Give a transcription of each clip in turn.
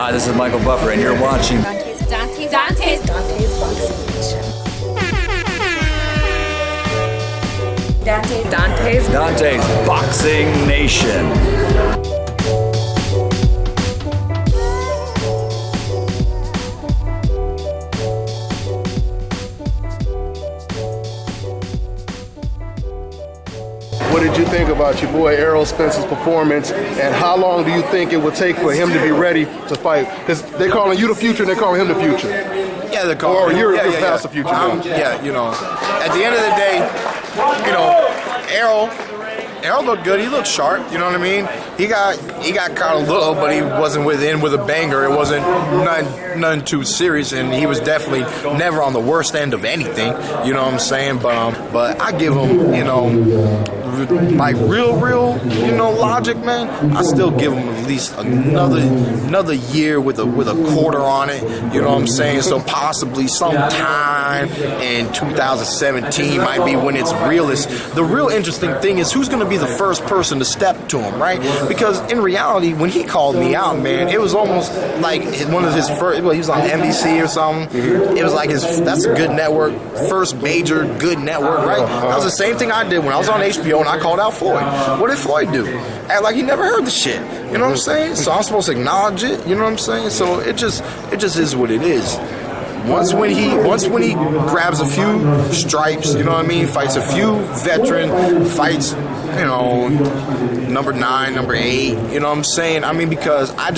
Hi, this is Michael Buffer, and you're watching Dante's Boxing Nation. What did you think about your boy Errol Spence's performance, and how long do you think it would take for him to be ready to fight? Because they're calling you the future, and they're calling him the future. Yeah, they're calling. Or you're past the future now. Yeah, you know, at the end of the day, you know, Errol looked good. He looked sharp. You know what I mean? He got caught a little, but he wasn't with a banger. It wasn't nothing too serious, and he was definitely never on the worst end of anything. You know what I'm saying? But I give him, you know, like real, you know, logic, man. I still give him at least another year with a quarter on it. You know what I'm saying? So possibly sometime in 2017 might be when it's realest. The real interesting thing is who's going to be the first person to step to him, right? Because in reality, when he called me out, man, it was almost like one of his first. Well, he was on NBC or something. It was like that's a good network, first major good network, right? That was the same thing I did when I was on HBO and I called out Floyd. What did Floyd do? Act like he never heard the shit. You know what I'm saying? So I'm supposed to acknowledge it. You know what I'm saying? So it just is what it is. Once when he grabs a few stripes, you know what I mean, fights a few veteran fights, you know, number 9, number 8, you know what I'm saying? I mean, because I've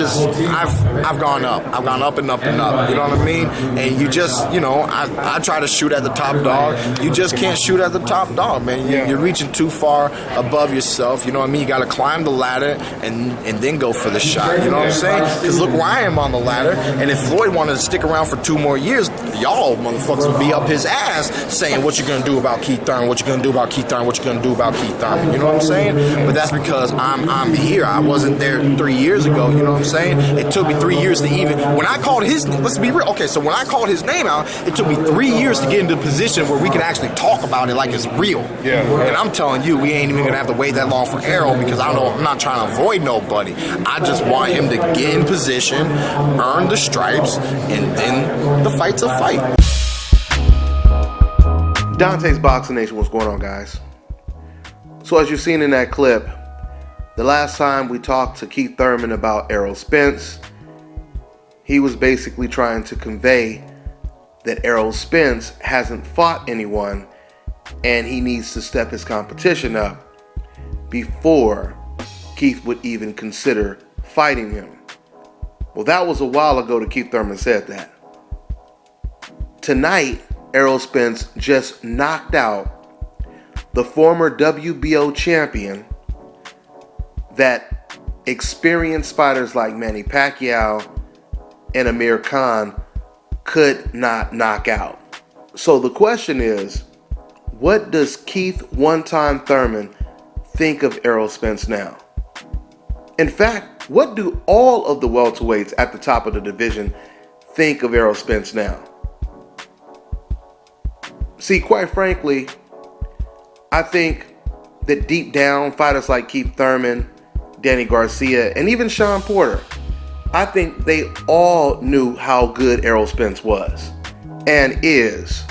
gone up. I've gone up and up and up, you know what I mean? And you just, you know, I try to shoot at the top dog. You just can't shoot at the top dog, man. You're reaching too far above yourself, you know what I mean? You got to climb the ladder and then go for the shot, you know what I'm saying? Because look where I am on the ladder, and if Floyd wanted to stick around for 2 more years, y'all motherfuckers would be up his ass saying what you gonna do about Keith Thurman, what you gonna do about Keith Thurman, what you gonna do about Keith Thurman. You know what I'm saying? But that's because I'm here. I wasn't there 3 years ago. You know what I'm saying? It took me 3 years to even when I called his. Let's be real. Okay, so when I called his name out, it took me 3 years to get into a position where we can actually talk about it like it's real. Yeah. And I'm telling you, we ain't even gonna have to wait that long for Errol because I'm not trying to avoid nobody. I just want him to get in position, earn the stripes, and then the fight's a fight. Dante's Boxing Nation, what's going on, guys? So as you've seen in that clip, the last time we talked to Keith Thurman about Errol Spence, he was basically trying to convey that Errol Spence hasn't fought anyone and he needs to step his competition up before Keith would even consider fighting him. Well, that was a while ago that Keith Thurman said that. Tonight, Errol Spence just knocked out the former WBO champion that experienced fighters like Manny Pacquiao and Amir Khan could not knock out. So the question is, what does Keith one-time Thurman think of Errol Spence now? In fact, what do all of the welterweights at the top of the division think of Errol Spence now? See, quite frankly, I think that deep down, fighters like Keith Thurman, Danny Garcia, and even Sean Porter, I think they all knew how good Errol Spence was and is.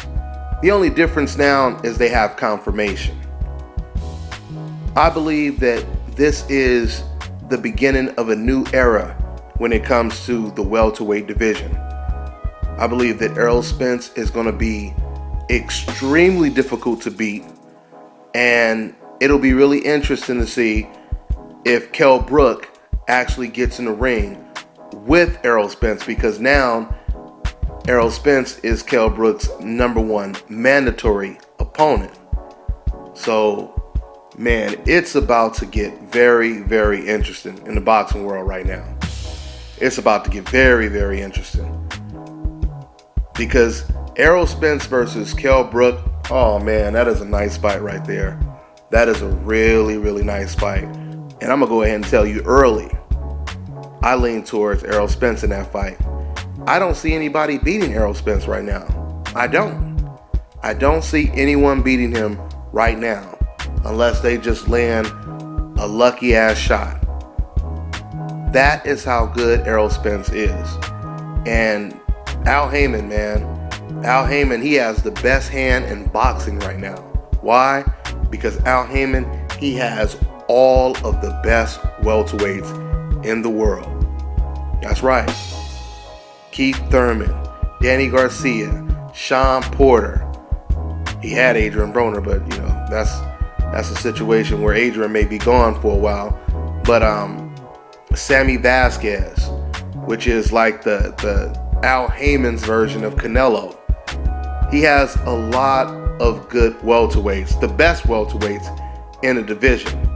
The only difference now is they have confirmation. I believe that this is the beginning of a new era when it comes to the welterweight division. I believe that Errol Spence is going to be extremely difficult to beat, and it'll be really interesting to see if Kell Brook actually gets in the ring with Errol Spence, because now Errol Spence is Kell Brook's #1 mandatory opponent. So, man, it's about to get very, very interesting in the boxing world right now. It's about to get very, very interesting. Because Errol Spence versus Kell Brook, oh man, that is a nice fight right there. That is a really, really nice fight. And I'm going to go ahead and tell you early, I lean towards Errol Spence in that fight. I don't see anybody beating Errol Spence right now. I don't see anyone beating him right now unless they just land a lucky ass shot. That is how good Errol Spence is. And Al Haymon, man. Al Haymon, he has the best hand in boxing right now. Why? Because Al Haymon, he has all of the best welterweights in the world. That's right. Keith Thurman, Danny Garcia, Sean Porter. He had Adrian Broner, but you know, that's a situation where Adrian may be gone for a while. But Sammy Vasquez, which is like the Al Haymon's version of Canelo. He has a lot of good welterweights, the best welterweights in the division.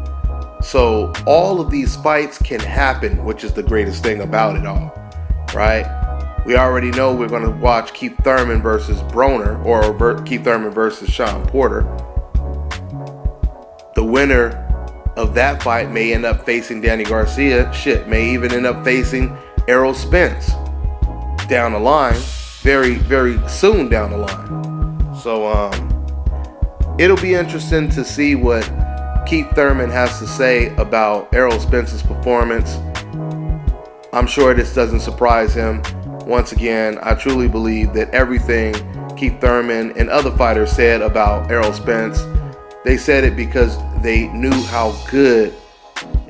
So all of these fights can happen, which is the greatest thing about it all, right? We already know we're going to watch Keith Thurman versus Broner, or Keith Thurman versus Sean Porter. The winner of that fight may end up facing Danny Garcia. Shit, may even end up facing Errol Spence down the line, very, very soon down the line. So it'll be interesting to see what Keith Thurman has to say about Errol Spence's performance. I'm sure this doesn't surprise him. Once again, I truly believe that everything Keith Thurman and other fighters said about Errol Spence, they said it because they knew how good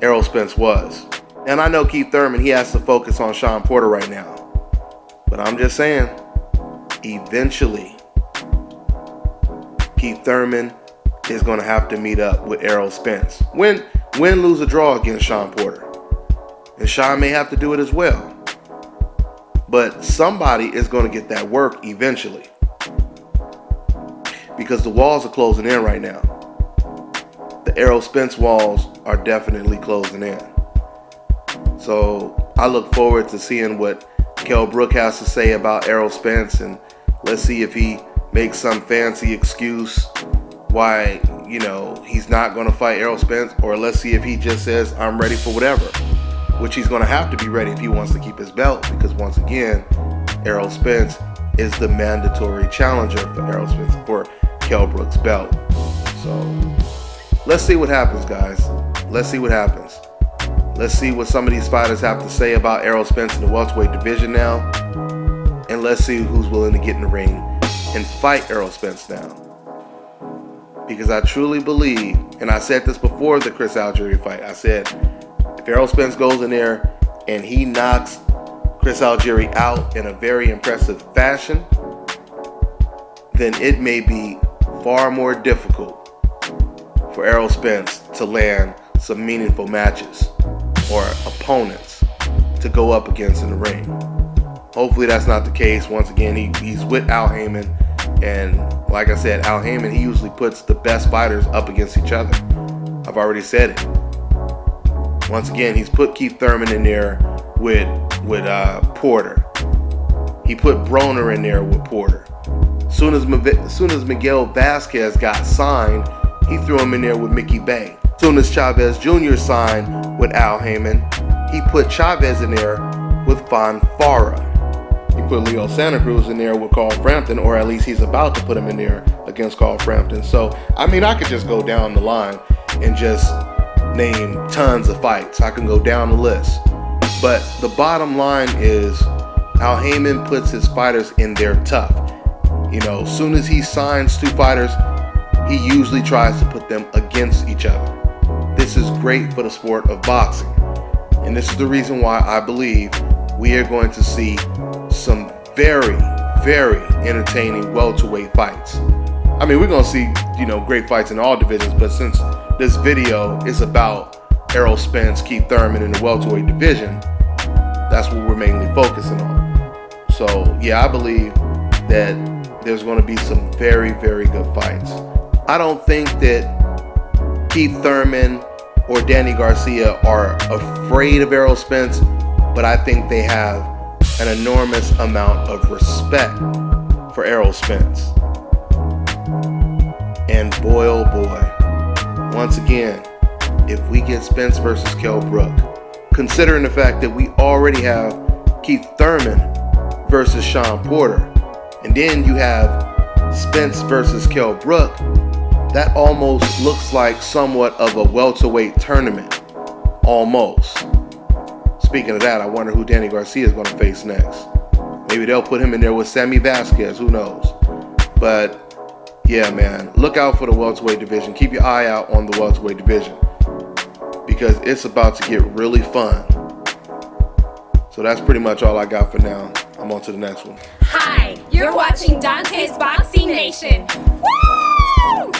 Errol Spence was. And I know Keith Thurman, he has to focus on Sean Porter right now. But I'm just saying, eventually, Keith Thurman is going to have to meet up with Errol Spence. Win, lose, or draw against Sean Porter. And Sean may have to do it as well. But somebody is going to get that work eventually. Because the walls are closing in right now. The Errol Spence walls are definitely closing in. So I look forward to seeing what Kell Brook has to say about Errol Spence, and let's see if he makes some fancy excuse why, you know, he's not going to fight Errol Spence, or let's see if he just says, I'm ready for whatever, which he's going to have to be ready if he wants to keep his belt, because once again, Errol Spence is the mandatory challenger for Kell Brook's belt. So let's see what happens, guys. Let's see what happens. Let's see what some of these fighters have to say about Errol Spence in the welterweight division now. And let's see who's willing to get in the ring and fight Errol Spence now. Because I truly believe, and I said this before the Chris Algieri fight, I said, if Errol Spence goes in there and he knocks Chris Algieri out in a very impressive fashion, then it may be far more difficult for Errol Spence to land some meaningful matches or opponents to go up against in the ring. Hopefully that's not the case. Once again, he's with Al Haymon, and like I said, Al Haymon, he usually puts the best fighters up against each other. I've already said it. Once again, he's put Keith Thurman in there with Porter. He put Broner in there with Porter. Soon as Miguel Vasquez got signed, he threw him in there with Mickey Bay. Soon as Chavez Jr. signed with Al Haymon, he put Chavez in there with Fonfara. He put Leo Santa Cruz in there with Carl Frampton, or at least he's about to put him in there against Carl Frampton. So, I mean, I could just go down the line and just name tons of fights. I can go down the list. But the bottom line is Al Haymon puts his fighters in there tough. You know, as soon as he signs two fighters, he usually tries to put them against each other. This is great for the sport of boxing. And this is the reason why I believe we are going to see some very, very entertaining welterweight fights. I mean, we're going to see, you know, great fights in all divisions, but since this video is about Errol Spence, Keith Thurman in the welterweight division, that's what we're mainly focusing on. So, yeah, I believe that there's going to be some very, very good fights. I don't think that Keith Thurman or Danny Garcia are afraid of Errol Spence, but I think they have an enormous amount of respect for Errol Spence. And boy, oh boy, once again, if we get Spence versus Kell Brook, considering the fact that we already have Keith Thurman versus Sean Porter, and then you have Spence versus Kell Brook, that almost looks like somewhat of a welterweight tournament. Almost. speaking of that, I wonder who Danny Garcia is going to face next. Maybe they'll put him in there with Sammy Vasquez. Who knows? But yeah, man, look out for the welterweight division. Keep your eye out on the welterweight division because it's about to get really fun. So that's pretty much all I got for now. I'm on to the next one. Hi, you're watching Dante's Boxing Nation. Woo!